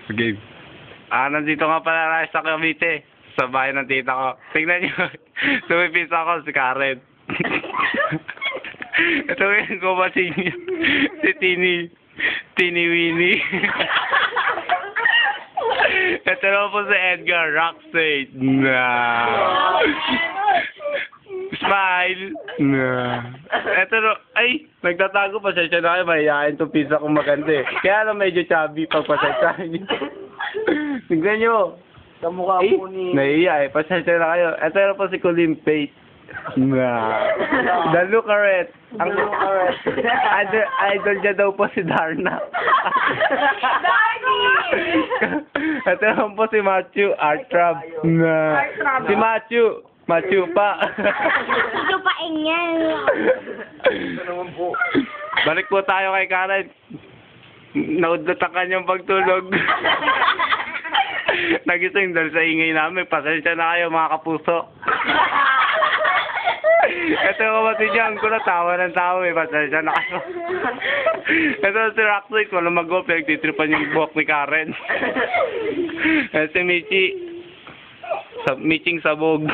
Okay. Nandito nga pala tayo sa Cavite, sa bahay ng tita ko. Tingnan nyo, tumipis ako si Karen. Ito yung kumasin niya, si Tini Winnie. Ito naman po si Edgar Roxade. Smile. Ito no, ay, nagtatago pa siya na kayo, mahihain itong pizza kong maganda eh. Kaya lang medyo chubby pagpasensyahan niyo. Tingnan nyo. Sa mukha Eh, po ni... nahiya eh. Pasensya na kayo. Ito na po si Colin Pate. The Lucaret. Ang idol niya daw po si Darna. Ito naman po si Matthew Artrab. Si Matthew pa. Lupain yan. Ito naman po. Balik po tayo kay Karen. Naudlot ang kanyang pagtulog. Nagising dahil sa ingay namin. Pasensya na kayo mga kapuso. Ito yung kapatid niya, ang gulo, tawa ng tawa eh. Pasensya na kayo. Ito si Roxy, walang mag-go, pinagtitripan yung buhok ni Karen. Si Michi, Miching Sabog.